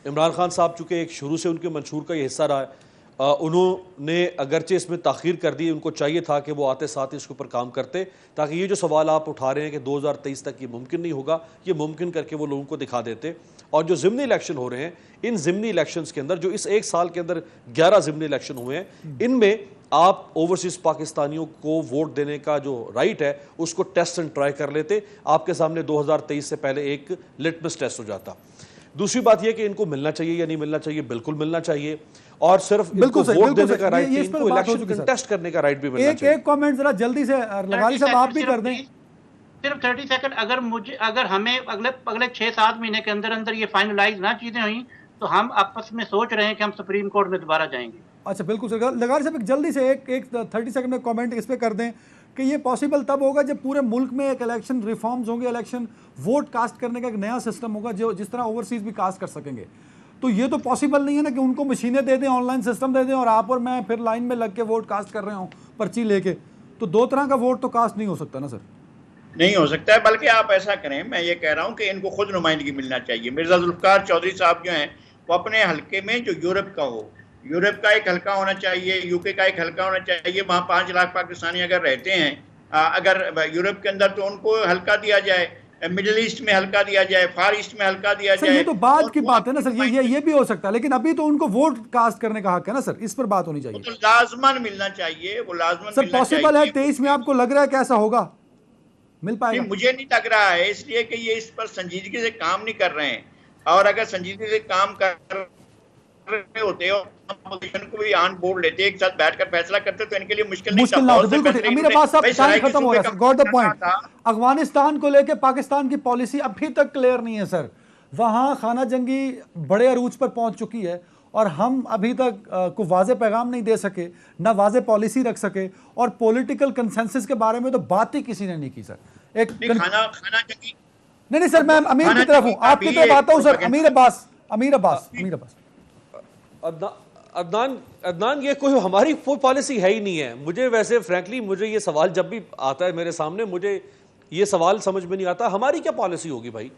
इमरान खान साहब चूँकि एक शुरू से उनके मंशूर का ये हिस्सा रहा है, उन्होंने अगरचे इसमें ताख़ीर कर दी। उनको चाहिए था कि वो आते साथ इसके ऊपर काम करते, ताकि ये जो सवाल आप उठा रहे हैं कि 2023 तक ये मुमकिन नहीं होगा, ये मुमकिन करके वो लोगों को दिखा देते। और जो ज़िमनी इलेक्शन हो रहे हैं, इन ज़िमनी इलेक्शंस के अंदर, जो इस 1 साल के अंदर 11 ज़िमनी इलेक्शन हुए हैं, इनमें आप ओवरसीज़ पाकिस्तानियों को वोट देने का जो राइट है उसको टेस्ट एंड ट्राई कर लेते। आपके सामने 2023 से पहले एक लिटमस टेस्ट हो जाता। दूसरी बात यह कि इनको मिलना चाहिए या नहीं मिलना चाहिए, बिल्कुल मिलना चाहिए। और सिर्फ इनको वोट देने का राइट, इनको इलेक्शन कंटेस्ट करने का राइट भी मिलना चाहिए। एक कमेंट जरा जल्दी से लगारी साहब आप भी कर दें, सिर्फ 30 सेकंड। अगर हमें अगले 6-7 महीने के अंदर अंदर ये फाइनलाइज ना चीजें हुई तो हम आपस में सोच रहे हैं कि हम सुप्रीम कोर्ट में दोबारा जाएंगे। अच्छा बिल्कुल सर। लगारी साहब जल्दी से एक 30 सेकंड में कमेंट इस पे कर दें कि ये पॉसिबल तब होगा जब पूरे मुल्क में एक इलेक्शन रिफॉर्म्स होंगे, इलेक्शन वोट कास्ट करने का एक नया सिस्टम होगा जो जिस तरह ओवरसीज भी कास्ट कर सकेंगे। तो ये तो पॉसिबल नहीं है ना कि उनको मशीनें दे दें, ऑनलाइन सिस्टम दे दें और आप और मैं फिर लाइन में लग के वोट कास्ट कर रहे हो पर्ची लेके। तो 2 तरह का वोट तो कास्ट नहीं हो सकता ना सर। नहीं हो सकता है, बल्कि आप ऐसा करें, मैं ये कह रहा हूँ कि इनको खुद नुमाइंदगी मिलना चाहिए। मिर्जा जुल्फकार चौधरी साहब जो हैं वो अपने हल्के में जो यूरोप का हो, यूरोप का एक हल्का होना चाहिए, यूके का एक हल्का होना चाहिए। वहाँ 5 लाख पाकिस्तानी अगर रहते हैं, अगर यूरोप के अंदर, तो उनको हल्का दिया जाए, मिडिल ईस्ट में हल्का दिया जाए, फार ईस्ट में हल्का दिया जाए। ये तो बाद की बात है ना सर, ये भी हो सकता है, लेकिन अभी तो उनको वोट कास्ट करने का हक है ना सर, इस पर बात होनी चाहिए। तो लाजमन मिलना चाहिए, वो लाजमन सर पॉसिबल है 23 में? आपको लग रहा है कैसा होगा, मिल पाएगा? मुझे नहीं लग रहा है, इसलिए कि ये इस पर संजीदगी से काम नहीं कर रहे हैं। और अगर संजीदगी से काम कर रहे होते और अपोजिशन को भी ऑन बोर्ड लेते, एक साथ बैठकर फैसला करते, तो इनके लिए मुश्किल नहीं था। मुश्किल ना होता, बहुत से बिल्कुल फैसले अमीर इन्होंने अब्बास साहब भाई टाइम सराय के खत्म हो सूबे रहा का है, गॉट द करना पॉइंट। था। अफगानिस्तान को लेके पाकिस्तान की पॉलिसी अभी तक क्लियर नहीं है सर, वहां खाना जंगी बड़े अरूज पर पहुंच चुकी है और हम अभी तक को वाजे पैगाम नहीं दे सके, ना वाजे पॉलिसी रख सके, और पॉलिटिकल कंसेंसस के बारे में तो बात ही किसी ने नहीं की सर। नहीं, खाना जंगी नहीं सर, मैं अमीर की तरफ हूं, आपकी तरफ आता हूं सर। अमीर अब्बास अदनान अदनान, ये कोई हमारी कोई पॉलिसी है ही नहीं है। मुझे वैसे फ्रैंकली मुझे ये सवाल जब भी आता है मेरे सामने, मुझे ये सवाल समझ में नहीं आता हमारी क्या पॉलिसी होगी भाई।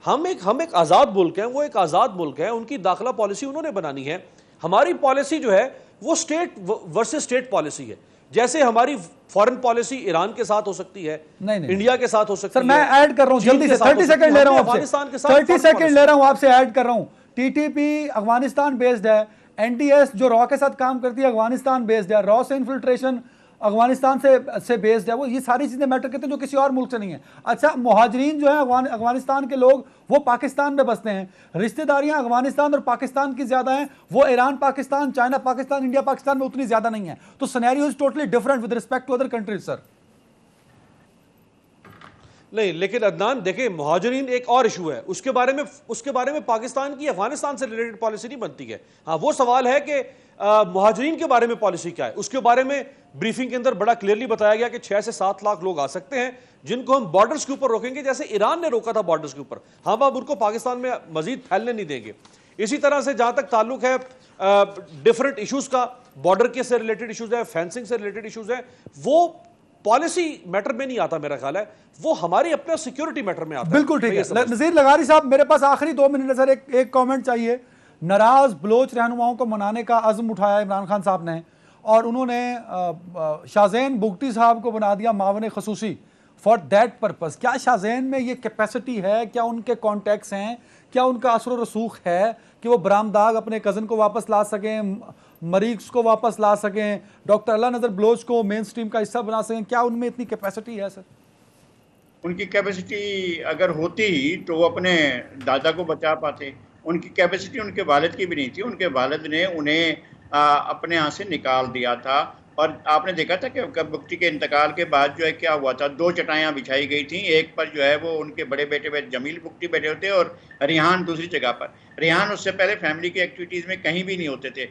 हम एक आज़ाद मुल्क हैं, वो एक आज़ाद मुल्क है, उनकी दाखिला पॉलिसी उन्होंने बनानी है। हमारी पॉलिसी जो है वो स्टेट वर्सेस स्टेट पॉलिसी है। जैसे हमारी फॉरेन पॉलिसी ईरान के साथ हो सकती है, नहीं। इंडिया के साथ हो सकती सर, है। मैं ऐड कर रहा हूं जल्दी से, 30 सेकंड ले रहा हूं आपसे, 30 सेकंड ले रहा हूं आपसे, ऐड कर रहा हूं। टीटीपी अफगानिस्तान बेस्ड है, एनटीएस जो रॉ के साथ काम करती है अफगानिस्तान बेस्ड है, रॉ से इन्फिल्ट्रेशन अफगानिस्तान से बेस्ड है, वो ये सारी चीजें मैटर करती हैं जो किसी और मुल्क से नहीं है। अच्छा, मुहाजिरीन जो है अफगानिस्तान के लोग वो पाकिस्तान में बसते हैं, रिश्तेदारियां अफगानिस्तान और पाकिस्तान की ज्यादा हैं, वो Iran Pakistan, China Pakistan, India Pakistan में उतनी ज्यादा नहीं है। तो scenario is totally different with respect to other countries sir. नहीं, लेकिन अदनान देखिए, मुहाजिरीन एक और इशू है, उसके बारे में पाकिस्तान की अफगानिस्तान से रिलेटेड पॉलिसी नहीं बनती है। हाँ, वो सवाल है कि मुहाजिरीन के बारे में पॉलिसी क्या है। उसके बारे में ब्रीफिंग के अंदर बड़ा क्लियरली बताया गया कि 6 से 7 लाख लोग आ सकते हैं जिनको हम बॉर्डर्स के ऊपर रोकेंगे, जैसे ईरान ने रोका था बॉर्डर्स के ऊपर। हम अब उनको पाकिस्तान में मजीद फैलने नहीं देंगे। इसी तरह से जहां तक ताल्लुक है डिफरेंट इशूज का, बॉर्डर के से रिलेटेड इशूज है, फेंसिंग से रिलेटेड इशूज है, वो पॉलिसी मैटर में नहीं आता, मेरा ख्याल है वो हमारी अपने सिक्योरिटी मैटर में आता है। बिल्कुल ठीक है। नजीर लगारी साहब, मेरे पास आखिरी 2 मिनट है सर, एक कमेंट चाहिए। नाराज बलोच रहनुमाओं को मनाने का अज़्म उठाया इमरान खान साहब ने, और उन्होंने शाहज़ैन बुगटी साहब को बना दिया मावन खसूसी फॉर दैट पर्पस। क्या शाहज़ैन में ये कैपेसिटी है, क्या उनके कॉन्टैक्ट्स हैं, क्या उनका असर रसूख है कि वो बरामदाग अपने कज़न को वापस ला सकें, मरीक्स को वापस ला सकें, डॉक्टर अल्लाह नज़र बलोच को मेन स्ट्रीम का हिस्सा बना सकें? क्या उनमें इतनी कैपेसिटी है सर? उनकी कैपेसिटी अगर होती तो वो अपने दादा को बचा पाते। उनकी कैपेसिटी उनके वालिद की भी नहीं थी। उनके वालिद ने उन्हें अपने यहाँ से निकाल दिया था। और आपने देखा था कि बुगटी के इंतकाल के बाद जो है क्या हुआ था, 2 चटाइयाँ बिछाई गई थी। एक पर जो है वो उनके बड़े बेटे जमील बुगटी बैठे होते और रिहान दूसरी जगह पर। रिहान उससे पहले फैमिली की एक्टिविटीज़ में कहीं भी नहीं होते थे।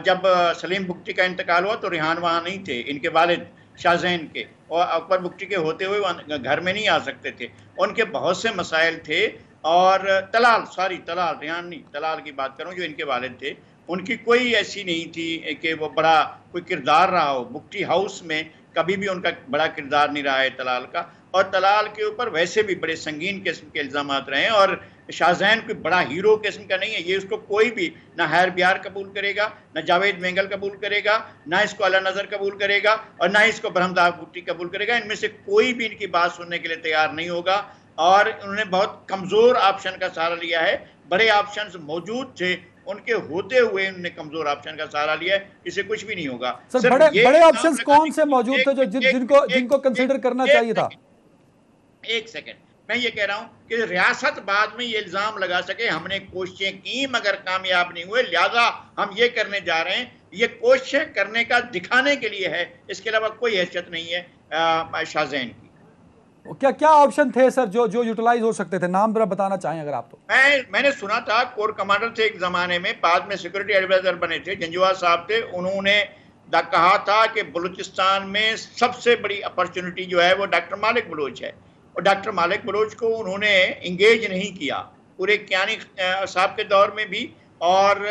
जब सलीम बुगटी का इंतकाल हुआ तो रिहान वहाँ नहीं थे, इनके वालिद शाहज़ैन के, और अकबर बुगटी के होते हुए घर में नहीं आ सकते थे। उनके बहुत से मसाइल थे। और तलाल रिहान नहीं, तलाल की बात करूँ जो इनके वालिद थे, उनकी कोई ऐसी नहीं थी कि वो बड़ा कोई किरदार रहा हो। बुगटी हाउस में कभी भी उनका बड़ा किरदार नहीं रहा है तलाल का। और तलाल के ऊपर वैसे भी बड़े संगीन किस्म के इल्ज़ाम रहे हैं। और शाहज़ैन कोई बड़ा हीरो किस्म का नहीं है। ये उसको कोई भी ना हैर बियार कबूल करेगा, ना जावेद मेंगल कबूल करेगा, ना इसको अला नज़र कबूल करेगा, और ना इसको बरहमदाग बुगटी कबूल करेगा। इनमें से कोई भी इनकी बात सुनने के लिए तैयार नहीं होगा। और उन्होंने बहुत कमज़ोर ऑप्शन का सहारा लिया है। बड़े ऑप्शंस मौजूद थे, उनके होते हुए उन्होंने कमजोर ऑप्शन का सहारा लिया है। इसे कुछ भी नहीं होगा सर। बड़े ऑप्शंस कौन से मौजूद थे जो जिनको कंसीडर करना चाहिए था? एक सेकंड, मैं ये कह रहा हूं कि रियासत बाद में ये इल्जाम लगा सके हमने कोशिशें की मगर कामयाब नहीं हुए, लिहाजा हम ये करने जा रहे हैं। ये कोशिशें करने का दिखाने के लिए है, इसके अलावा कोई हैसियत नहीं है शाहज़ैन की। क्या ऑप्शन थे सर जो यूटिलाइज हो सकते थे? नाम जरा बताना चाहें अगर आप तो। मैंने सुना था कोर कमांडर थे एक जमाने में, बाद में सिक्योरिटी एडवाइजर बने थे, जंजुआ साहब थे। उन्होंने कहा था कि बलूचिस्तान में सबसे बड़ी अपॉर्चुनिटी जो है वो डॉक्टर मालिक बलोच है। और डॉक्टर मालिक बलोच को उन्होंने इंगेज नहीं किया पूरे कियानी साहब के दौर में भी और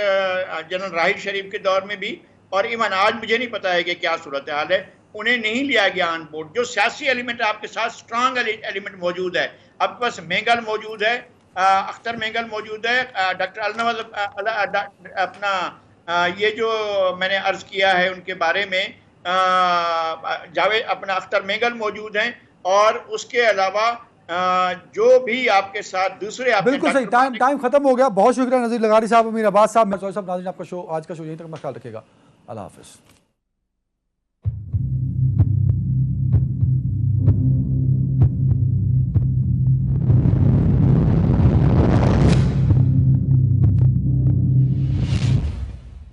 जनरल राहिल शरीफ के दौर में भी, और इवन आज मुझे नहीं पता है कि क्या सूरत हाल है। उन्हें नहीं लिया गया ऑन बोर्ड। जो सियासी एलिमेंट आपके साथ स्ट्रांग एलिमेंट मौजूद है, अब बस मेंगल मौजूद है, अख्तर मेंगल मौजूद है, डॉक्टर अलनवाज अपना ये जो मैंने अर्ज किया है उनके बारे में, जावेद अपना अख्तर मेंगल मौजूद हैं। और उसके अलावा जो भी आपके साथ दूसरे बिल्कुल सही। टाइम खत्म हो गया। बहुत शुक्रिया नज़ीर लगारी साहब, अमीर अब्बास साहब। मैं नाज़रीन आपका शो आज का शो यहीं तक मत ख्याल रखिएगा। अल्लाह हाफिज़।